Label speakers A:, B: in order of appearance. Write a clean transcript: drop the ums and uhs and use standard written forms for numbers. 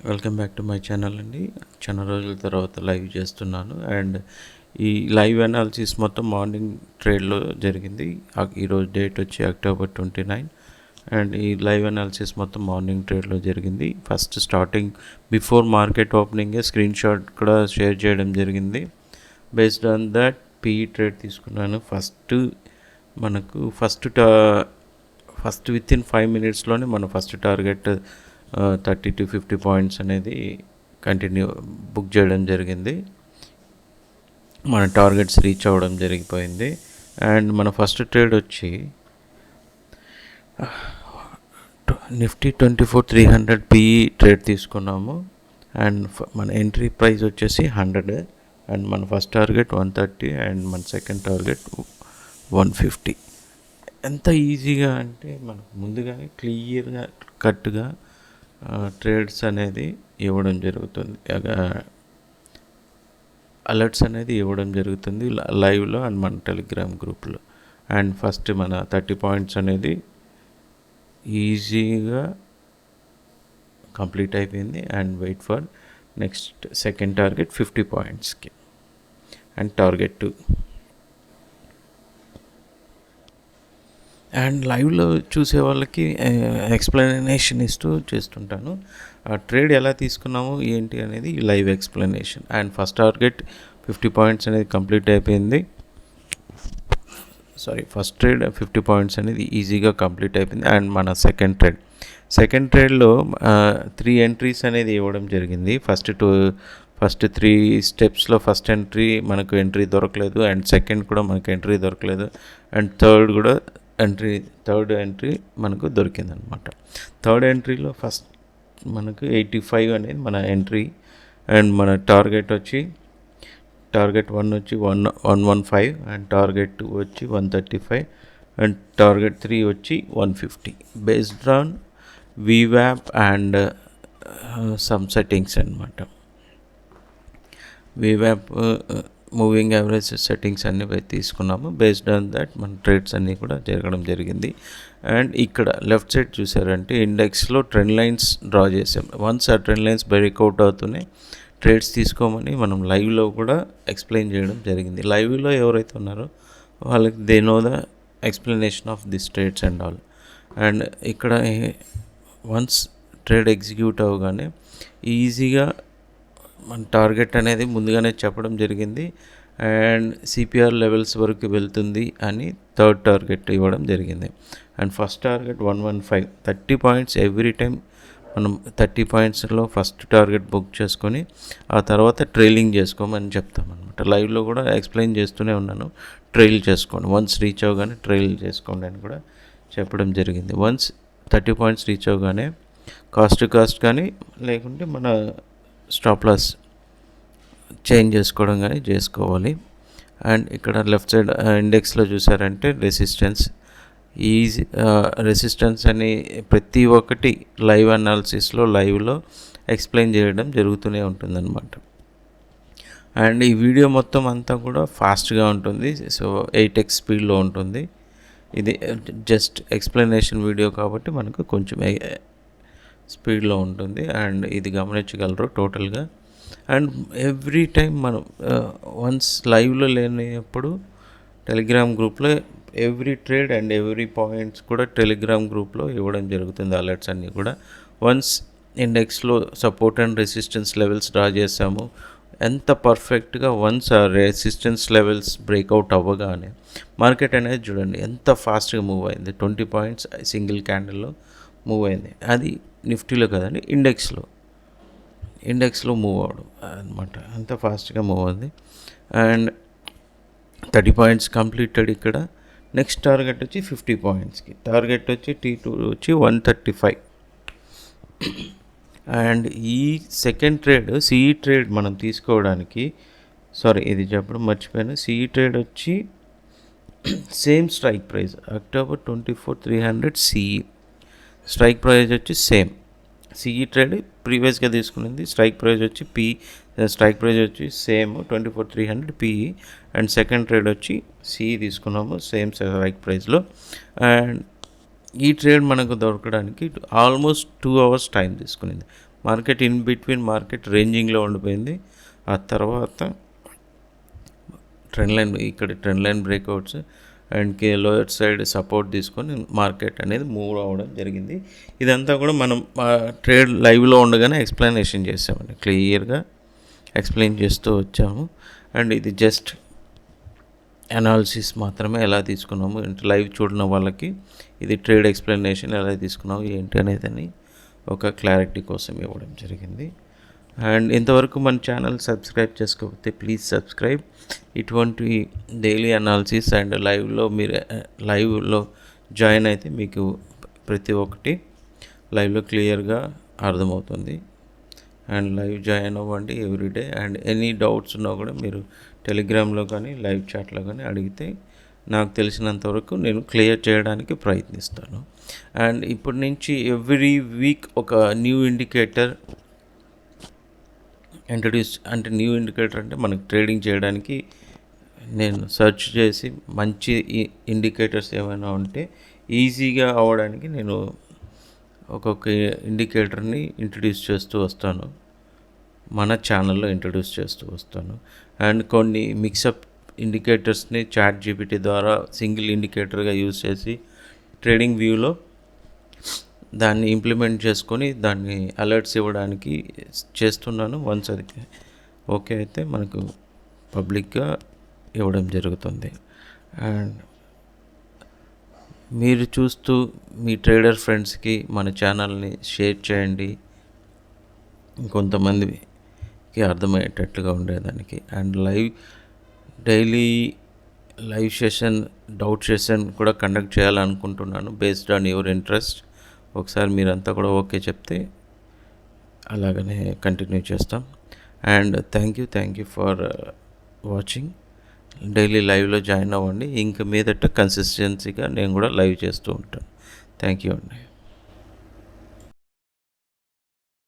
A: Welcome back to my channel అండి. చాలా రోజుల తర్వాత లైవ్ చేస్తున్నాను. అండ్ ఈ లైవ్ అనాలిసిస్ మొత్తం మార్నింగ్ ట్రేడ్లో జరిగింది. ఈరోజు డేట్ వచ్చి అక్టోబర్ 29. అండ్ ఈ లైవ్ అనాలిసిస్ మొత్తం మార్నింగ్ ట్రేడ్లో జరిగింది. ఫస్ట్ స్టార్టింగ్ బిఫోర్ మార్కెట్ ఓపెనింగే స్క్రీన్ షాట్ కూడా షేర్ చేయడం జరిగింది. Based on that PE trade తీసుకున్నాను. ఫస్ట్ విత్ ఇన్ 5 minutesలోనే మన ఫస్ట్ టార్గెట్ 30 to 50 పాయింట్స్ అనేది బుక్ చేయడం జరిగింది. మన టార్గెట్స్ రీచ్ అవ్వడం జరిగిపోయింది. అండ్ మన ఫస్ట్ ట్రేడ్ వచ్చి నిఫ్టీ 24,300 పీఈ ట్రేడ్ తీసుకున్నాము. అండ్ మన ఎంట్రీ ప్రైస్ వచ్చేసి 100. అండ్ మన ఫస్ట్ టార్గెట్ 130 అండ్ మన సెకండ్ టార్గెట్ 150. ఎంత ఈజీగా అంటే మనకు ముందుగానే క్లియర్గా కట్గా ట్రేడ్స్ అనేది ఇవ్వడం జరుగుతుంది, అలర్ట్స్ అనేది ఇవ్వడం జరుగుతుంది లైవ్లో అండ్ మన టెలిగ్రామ్ గ్రూప్లో. అండ్ ఫస్ట్ మన 30 పాయింట్స్ అనేది ఈజీగా కంప్లీట్ అయిపోయింది. And wait for next second target 50 పాయింట్స్కి అండ్ టార్గెట్ 2. అండ్ లైవ్లో చూసే వాళ్ళకి ఎక్స్ప్లెనేషన్ ఇస్తూ చేస్తుంటాను. ట్రేడ్ ఎలా తీసుకున్నాము ఏంటి అనేది live explanation. And first target 50 points అనేది కంప్లీట్ అయిపోయింది. ఫస్ట్ ట్రేడ్ 50 పాయింట్స్ అనేది ఈజీగా కంప్లీట్ అయిపోయింది. అండ్ మన సెకండ్ ట్రేడ్లో 3 ఎంట్రీస్ అనేది ఇవ్వడం జరిగింది. ఫస్ట్ 3 స్టెప్స్లో ఫస్ట్ మనకు ఎంట్రీ దొరకలేదు. అండ్ సెకండ్ కూడా మనకు ఎంట్రీ దొరకలేదు. అండ్ థర్డ్ ఎంట్రీ మనకు దొరికిందనమాట. థర్డ్ ఎంట్రీలో ఫస్ట్ మనకు 85 అనేది మన ఎంట్రీ. అండ్ మన టార్గెట్ 1 వచ్చి 115 అండ్ టార్గెట్ 2 వచ్చి 135 అండ్ టార్గెట్ 3 వచ్చి 150 based on VWAP and some settings అనమాట. VWAP మూవింగ్ యావరేజ్ సెట్టింగ్స్ అన్నీ తీసుకున్నాము. బేస్డ్ ఆన్ దట్ మన ట్రేడ్స్ అన్నీ కూడా జరగడం జరిగింది. అండ్ ఇక్కడ లెఫ్ట్ సైడ్ చూసారంటే ఇండెక్స్లో ట్రెండ్ లైన్స్ డ్రా చేసాం. వన్స్ ఆ ట్రెండ్ లైన్స్ బ్రేక్అవుట్ అవుతూనే ట్రేడ్స్ తీసుకోమని మనం లైవ్లో కూడా ఎక్స్ప్లెయిన్ చేయడం జరిగింది. లైవ్లో ఎవరైతే ఉన్నారో వాళ్ళకి they know the explanation of this trades and all. And ఇక్కడ వన్స్ ట్రేడ్ ఎగ్జిక్యూట్ అవ్వగానే ఈజీగా మన టార్గెట్ అనేది ముందుగానే చెప్పడం జరిగింది. అండ్ సిపిఆర్ లెవెల్స్ వరకు వెళ్తుంది అని థర్డ్ టార్గెట్ ఇవ్వడం జరిగింది. And first target 115 30 points every time మనం 30 పాయింట్స్లో ఫస్ట్ టార్గెట్ బుక్ చేసుకొని ఆ తర్వాత ట్రైలింగ్ చేసుకోమని చెప్తామన్నమాట. లైవ్లో కూడా ఎక్స్ప్లెయిన్ చేస్తూనే ఉన్నాను. ట్రైల్ చేసుకోండి, వన్స్ రీచ్ అవ్వగానే ట్రైల్ చేసుకోండి అని కూడా చెప్పడం జరిగింది. వన్స్ 30 పాయింట్స్ రీచ్ అవ్వగానే కాస్ట్ కానీ లేకుంటే మన స్టాప్ లాస్ చేంజ్ చేసుకోవడం కానీ చేసుకోవాలి. అండ్ ఇక్కడ లెఫ్ట్ సైడ్ ఇండెక్స్లో చూసారంటే రెసిస్టెన్స్ అని ప్రతి ఒక్కటి లైవ్ అనాలిసిస్లో లైవ్లో ఎక్స్ప్లెయిన్ చేయడం జరుగుతూనే ఉంటుందన్నమాట. అండ్ ఈ వీడియో మొత్తం అంతా కూడా ఫాస్ట్గా ఉంటుంది. సో 8x స్పీడ్లో ఉంటుంది. ఇది జస్ట్ ఎక్స్ప్లెనేషన్ వీడియో కాబట్టి మనకు కొంచెం స్పీడ్లో ఉంటుంది. అండ్ ఇది గమనించగలరు టోటల్గా. అండ్ ఎవ్రీ టైం మనం వన్స్ లైవ్లో లేనప్పుడు టెలిగ్రామ్ గ్రూప్లో every trade and every points కూడా టెలిగ్రామ్ గ్రూప్లో ఇవ్వడం జరుగుతుంది. అలర్ట్స్ అన్నీ కూడా వన్స్ ఇండెక్స్లో support and resistance levels draw చేసాము. ఎంత పర్ఫెక్ట్గా వన్స్ ఆ రెసిస్టెన్స్ లెవెల్స్ బ్రేక్అవుట్ అవ్వగానే మార్కెట్ అనేది చూడండి ఎంత ఫాస్ట్గా మూవ్ అయింది. 20 పాయింట్స్ సింగిల్ క్యాండిల్లో మూవ్ అయింది. అది నిఫ్టీలో కదండి, ఇండెక్స్లో మూవ్ అవడం అనమాట. అంత ఫాస్ట్గా మూవ్ అయింది. And 30 points completed. ఇక్కడ నెక్స్ట్ టార్గెట్ వచ్చి 50 పాయింట్స్కి. టార్గెట్ వచ్చి T2 వచ్చి 135. అండ్ ఈ సెకండ్ ట్రేడ్ సిఈ ట్రేడ్ మనం తీసుకోవడానికి ఇది చెప్పడం మర్చిపోయాను. సిఈ ట్రేడ్ వచ్చి same strike price October 24,300 CE strike price వచ్చి సేమ్. సిఈ ట్రేడ్ ప్రీవియస్గా తీసుకునింది. స్ట్రైక్ ప్రైస్ వచ్చి same 24,300 PE. And second trade వచ్చి సిఈ తీసుకున్నాము సేమ్ స్ట్రైక్ ప్రైస్లో. అండ్ ఈ ట్రేడ్ మనకు దొరకడానికి ఆల్మోస్ట్ 2 hours టైం తీసుకునింది. మార్కెట్ ఇన్ బిట్వీన్ మార్కెట్ రేంజింగ్లో ఉండిపోయింది. ఆ తర్వాత trend line breakouts and lower side support తీసుకొని మార్కెట్ అనేది మూవ్ అవ్వడం జరిగింది. ఇదంతా కూడా మనం ట్రేడ్ లైవ్లో ఉండగానే ఎక్స్ప్లెనేషన్ చేసామండి, క్లియర్గా ఎక్స్ప్లెయిన్ చేస్తూ వచ్చాము. అండ్ ఇది జస్ట్ అనాలిసిస్ మాత్రమే, ఎలా తీసుకున్నాము లైవ్ చూడడం వాళ్ళకి ఇది ట్రేడ్ ఎక్స్ప్లెనేషన్ ఎలా తీసుకున్నాము ఏంటి అనేది ఒక క్లారిటీ కోసం ఇవ్వడం జరిగింది. అండ్ ఇంతవరకు మన ఛానల్ సబ్స్క్రైబ్ చేసుకోకపోతే ప్లీజ్ సబ్స్క్రైబ్. ఇటువంటి డైలీ అనాలిసిస్ అండ్ లైవ్లో జాయిన్ అయితే మీకు ప్రతి ఒక్కటి లైవ్లో క్లియర్గా అర్థమవుతుంది. అండ్ లైవ్ జాయిన్ అవ్వండి ఎవ్రీడే. అండ్ ఎనీ డౌట్స్ ఉన్నా కూడా మీరు టెలిగ్రామ్లో కానీ లైవ్ చాట్లో కానీ అడిగితే నాకు తెలిసినంతవరకు నేను క్లియర్ చేయడానికి ప్రయత్నిస్తాను. అండ్ ఇప్పటి నుంచి ఎవ్రీ వీక్ ఒక న్యూ ఇండికేటర్ న్యూ ఇండికేటర్ అంటే మనకు ట్రేడింగ్ చేయడానికి నేను సెర్చ్ చేసి మంచి ఇండికేటర్స్ ఏమైనా ఉంటే ఈజీగా అవ్వడానికి నేను ఒక్కొక్క ఇండికేటర్ని ఇంట్రడ్యూస్ చేస్తూ వస్తాను, మన ఛానల్లో ఇంట్రడ్యూస్ చేస్తూ వస్తాను. అండ్ కొన్ని మిక్సప్ ఇండికేటర్స్ని చాట్ జీపీటీ ద్వారా సింగిల్ ఇండికేటర్గా యూజ్ చేసి ట్రేడింగ్ వ్యూలో దాన్ని ఇంప్లిమెంట్ చేసుకొని దాన్ని అలర్ట్స్ ఇవ్వడానికి చేస్తున్నాను. వన్స్ అది ఓకే అయితే మనకు పబ్లిక్గా ఇవ్వడం జరుగుతుంది. అండ్ మీరు చూస్తూ మీ ట్రేడర్ ఫ్రెండ్స్కి మన ఛానల్ని షేర్ చేయండి, కొంతమందికి అర్థమయ్యేటట్లుగా ఉండేదానికి. And daily live session, doubt session కూడా కండక్ట్ చేయాలనుకుంటున్నాను బేస్డ్ ఆన్ యువర్ ఇంట్రెస్ట్. ఒకసారి మీరంతా కూడా ఓకే చెప్తే అలాగనే కంటిన్యూ చేస్తాం. And thank you for watching. Daily లైవ్లో జాయిన్ అవ్వండి. ఇంక మీదట కన్సిస్టెన్సీగా నేను కూడా లైవ్ చేస్తూ ఉంటాను. థ్యాంక్ యూ అండి.